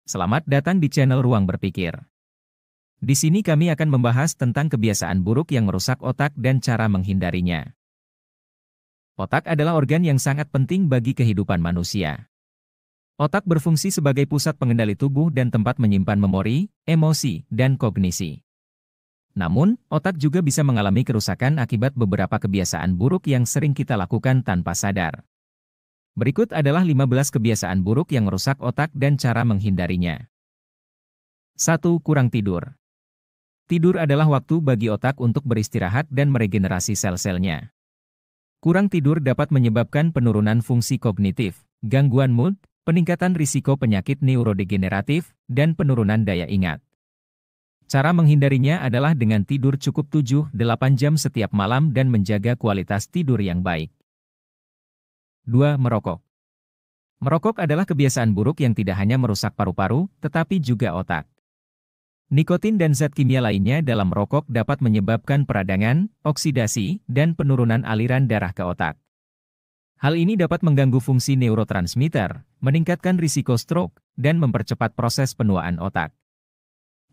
Selamat datang di channel Ruang Berpikir. Di sini kami akan membahas tentang kebiasaan buruk yang merusak otak dan cara menghindarinya. Otak adalah organ yang sangat penting bagi kehidupan manusia. Otak berfungsi sebagai pusat pengendali tubuh dan tempat menyimpan memori, emosi, dan kognisi. Namun, otak juga bisa mengalami kerusakan akibat beberapa kebiasaan buruk yang sering kita lakukan tanpa sadar. Berikut adalah 15 kebiasaan buruk yang merusak otak dan cara menghindarinya. 1. Kurang tidur. Tidur adalah waktu bagi otak untuk beristirahat dan meregenerasi sel-selnya. Kurang tidur dapat menyebabkan penurunan fungsi kognitif, gangguan mood, peningkatan risiko penyakit neurodegeneratif, dan penurunan daya ingat. Cara menghindarinya adalah dengan tidur cukup 7-8 jam setiap malam dan menjaga kualitas tidur yang baik. 2. Merokok. Merokok adalah kebiasaan buruk yang tidak hanya merusak paru-paru, tetapi juga otak. Nikotin dan zat kimia lainnya dalam rokok dapat menyebabkan peradangan, oksidasi, dan penurunan aliran darah ke otak. Hal ini dapat mengganggu fungsi neurotransmitter, meningkatkan risiko stroke, dan mempercepat proses penuaan otak.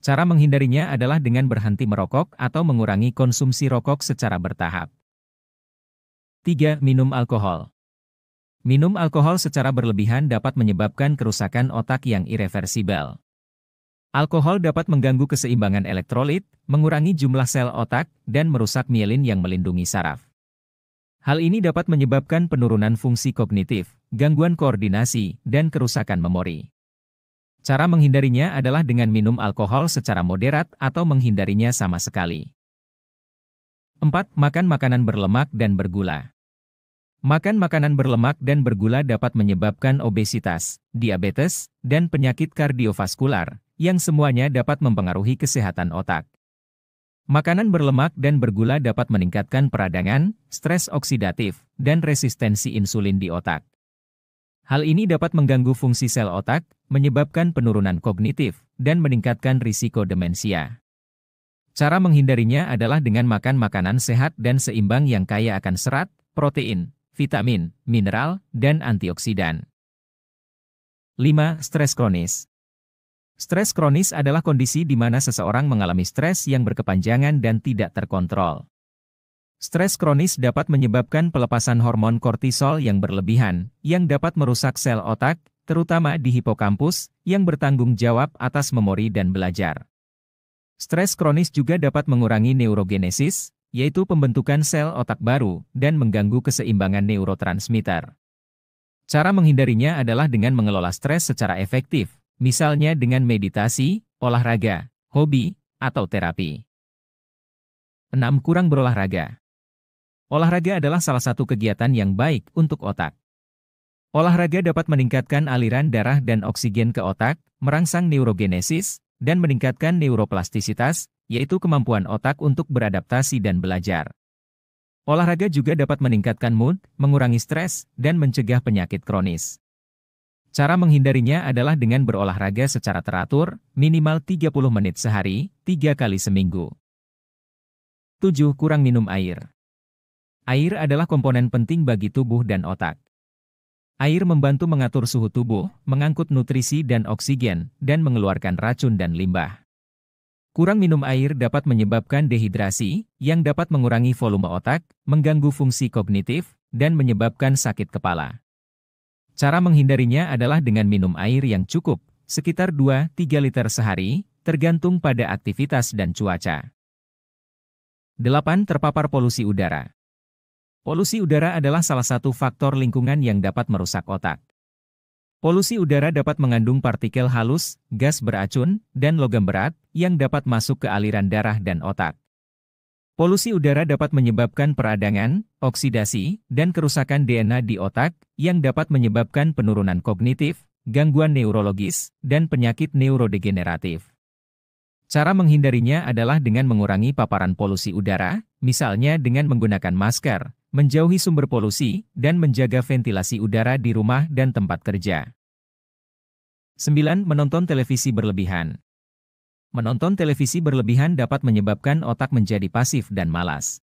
Cara menghindarinya adalah dengan berhenti merokok atau mengurangi konsumsi rokok secara bertahap. 3. Minum alkohol. Minum alkohol secara berlebihan dapat menyebabkan kerusakan otak yang irreversibel. Alkohol dapat mengganggu keseimbangan elektrolit, mengurangi jumlah sel otak, dan merusak mielin yang melindungi saraf. Hal ini dapat menyebabkan penurunan fungsi kognitif, gangguan koordinasi, dan kerusakan memori. Cara menghindarinya adalah dengan minum alkohol secara moderat atau menghindarinya sama sekali. 4. Makan makanan berlemak dan bergula. Makan makanan berlemak dan bergula dapat menyebabkan obesitas, diabetes, dan penyakit kardiovaskular, yang semuanya dapat mempengaruhi kesehatan otak. Makanan berlemak dan bergula dapat meningkatkan peradangan, stres oksidatif, dan resistensi insulin di otak. Hal ini dapat mengganggu fungsi sel otak, menyebabkan penurunan kognitif, dan meningkatkan risiko demensia. Cara menghindarinya adalah dengan makan makanan sehat dan seimbang yang kaya akan serat, protein, vitamin, mineral, dan antioksidan. 5. Stres kronis. Stres kronis adalah kondisi di mana seseorang mengalami stres yang berkepanjangan dan tidak terkontrol. Stres kronis dapat menyebabkan pelepasan hormon kortisol yang berlebihan, yang dapat merusak sel otak, terutama di hipokampus, yang bertanggung jawab atas memori dan belajar. Stres kronis juga dapat mengurangi neurogenesis, yaitu pembentukan sel otak baru, dan mengganggu keseimbangan neurotransmitter. Cara menghindarinya adalah dengan mengelola stres secara efektif, misalnya dengan meditasi, olahraga, hobi, atau terapi. 6. Kurang berolahraga. Olahraga adalah salah satu kegiatan yang baik untuk otak. Olahraga dapat meningkatkan aliran darah dan oksigen ke otak, merangsang neurogenesis, dan meningkatkan neuroplastisitas, yaitu kemampuan otak untuk beradaptasi dan belajar. Olahraga juga dapat meningkatkan mood, mengurangi stres, dan mencegah penyakit kronis. Cara menghindarinya adalah dengan berolahraga secara teratur, minimal 30 menit sehari, 3 kali seminggu. 7. Kurang minum air. Air adalah komponen penting bagi tubuh dan otak. Air membantu mengatur suhu tubuh, mengangkut nutrisi dan oksigen, dan mengeluarkan racun dan limbah. Kurang minum air dapat menyebabkan dehidrasi, yang dapat mengurangi volume otak, mengganggu fungsi kognitif, dan menyebabkan sakit kepala. Cara menghindarinya adalah dengan minum air yang cukup, sekitar 2-3 liter sehari, tergantung pada aktivitas dan cuaca. 8. Terpapar polusi udara. Polusi udara adalah salah satu faktor lingkungan yang dapat merusak otak. Polusi udara dapat mengandung partikel halus, gas beracun, dan logam berat, yang dapat masuk ke aliran darah dan otak. Polusi udara dapat menyebabkan peradangan, oksidasi, dan kerusakan DNA di otak, yang dapat menyebabkan penurunan kognitif, gangguan neurologis, dan penyakit neurodegeneratif. Cara menghindarinya adalah dengan mengurangi paparan polusi udara, misalnya dengan menggunakan masker, menjauhi sumber polusi, dan menjaga ventilasi udara di rumah dan tempat kerja. 9. Menonton televisi berlebihan. Menonton televisi berlebihan dapat menyebabkan otak menjadi pasif dan malas.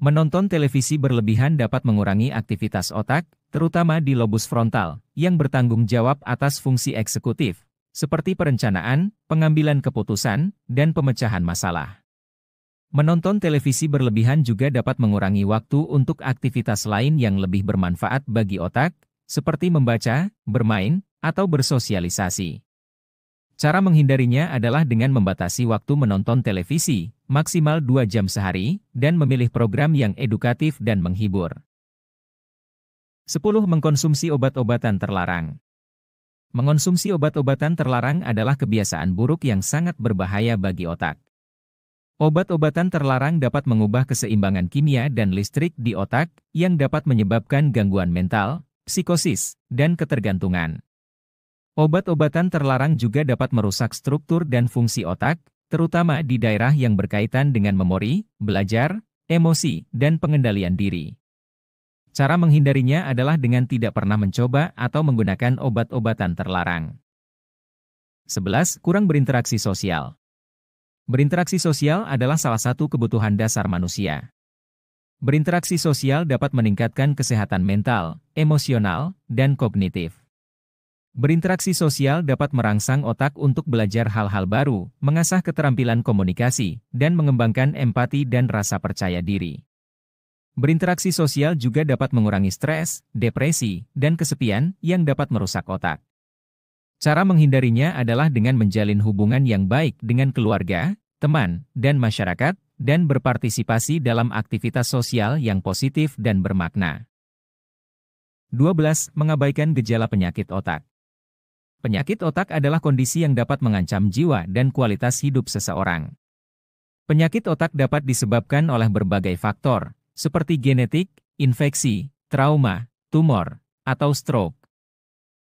Menonton televisi berlebihan dapat mengurangi aktivitas otak, terutama di lobus frontal, yang bertanggung jawab atas fungsi eksekutif, seperti perencanaan, pengambilan keputusan, dan pemecahan masalah. Menonton televisi berlebihan juga dapat mengurangi waktu untuk aktivitas lain yang lebih bermanfaat bagi otak, seperti membaca, bermain, atau bersosialisasi. Cara menghindarinya adalah dengan membatasi waktu menonton televisi, maksimal 2 jam sehari, dan memilih program yang edukatif dan menghibur. 10. Mengkonsumsi obat-obatan terlarang. Mengonsumsi obat-obatan terlarang adalah kebiasaan buruk yang sangat berbahaya bagi otak. Obat-obatan terlarang dapat mengubah keseimbangan kimia dan listrik di otak, yang dapat menyebabkan gangguan mental, psikosis, dan ketergantungan. Obat-obatan terlarang juga dapat merusak struktur dan fungsi otak, terutama di daerah yang berkaitan dengan memori, belajar, emosi, dan pengendalian diri. Cara menghindarinya adalah dengan tidak pernah mencoba atau menggunakan obat-obatan terlarang. 11. Kurang berinteraksi sosial. Berinteraksi sosial adalah salah satu kebutuhan dasar manusia. Berinteraksi sosial dapat meningkatkan kesehatan mental, emosional, dan kognitif. Berinteraksi sosial dapat merangsang otak untuk belajar hal-hal baru, mengasah keterampilan komunikasi, dan mengembangkan empati dan rasa percaya diri. Berinteraksi sosial juga dapat mengurangi stres, depresi, dan kesepian yang dapat merusak otak. Cara menghindarinya adalah dengan menjalin hubungan yang baik dengan keluarga, teman, dan masyarakat, dan berpartisipasi dalam aktivitas sosial yang positif dan bermakna. 12. Mengabaikan gejala penyakit otak. Penyakit otak adalah kondisi yang dapat mengancam jiwa dan kualitas hidup seseorang. Penyakit otak dapat disebabkan oleh berbagai faktor, seperti genetik, infeksi, trauma, tumor, atau stroke.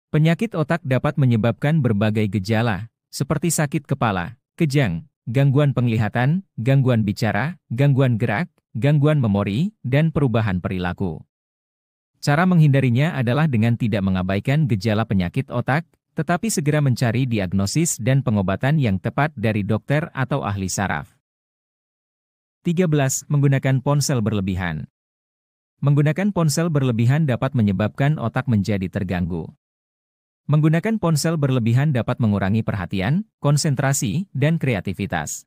Penyakit otak dapat menyebabkan berbagai gejala, seperti sakit kepala, kejang, gangguan penglihatan, gangguan bicara, gangguan gerak, gangguan memori, dan perubahan perilaku. Cara menghindarinya adalah dengan tidak mengabaikan gejala penyakit otak, tetapi segera mencari diagnosis dan pengobatan yang tepat dari dokter atau ahli saraf. 13. Menggunakan ponsel berlebihan. Menggunakan ponsel berlebihan dapat menyebabkan otak menjadi terganggu. Menggunakan ponsel berlebihan dapat mengurangi perhatian, konsentrasi, dan kreativitas.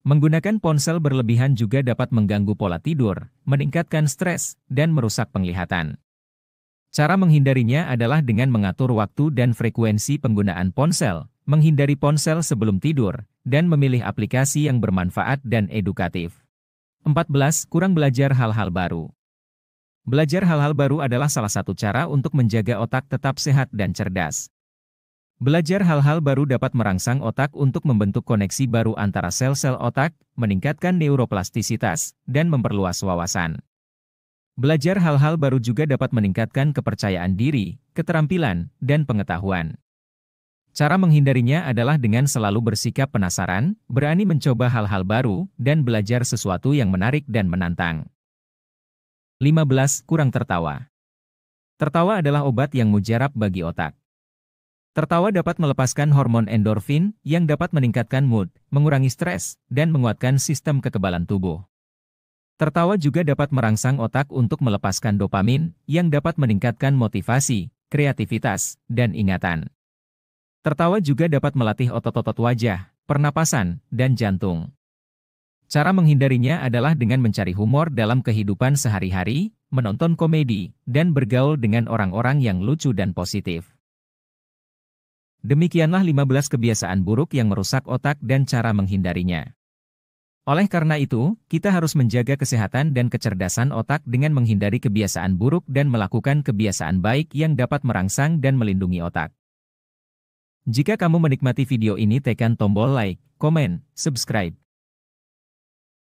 Menggunakan ponsel berlebihan juga dapat mengganggu pola tidur, meningkatkan stres, dan merusak penglihatan. Cara menghindarinya adalah dengan mengatur waktu dan frekuensi penggunaan ponsel, menghindari ponsel sebelum tidur, dan memilih aplikasi yang bermanfaat dan edukatif. 14. Kurang belajar hal-hal baru. Belajar hal-hal baru adalah salah satu cara untuk menjaga otak tetap sehat dan cerdas. Belajar hal-hal baru dapat merangsang otak untuk membentuk koneksi baru antara sel-sel otak, meningkatkan neuroplastisitas, dan memperluas wawasan. Belajar hal-hal baru juga dapat meningkatkan kepercayaan diri, keterampilan, dan pengetahuan. Cara menghindarinya adalah dengan selalu bersikap penasaran, berani mencoba hal-hal baru, dan belajar sesuatu yang menarik dan menantang. 15. Kurang tertawa. Tertawa adalah obat yang mujarab bagi otak. Tertawa dapat melepaskan hormon endorfin yang dapat meningkatkan mood, mengurangi stres, dan menguatkan sistem kekebalan tubuh. Tertawa juga dapat merangsang otak untuk melepaskan dopamin yang dapat meningkatkan motivasi, kreativitas, dan ingatan. Tertawa juga dapat melatih otot-otot wajah, pernapasan, dan jantung. Cara menghindarinya adalah dengan mencari humor dalam kehidupan sehari-hari, menonton komedi, dan bergaul dengan orang-orang yang lucu dan positif. Demikianlah 15 kebiasaan buruk yang merusak otak dan cara menghindarinya. Oleh karena itu, kita harus menjaga kesehatan dan kecerdasan otak dengan menghindari kebiasaan buruk dan melakukan kebiasaan baik yang dapat merangsang dan melindungi otak. Jika kamu menikmati video ini, tekan tombol like, komen, subscribe,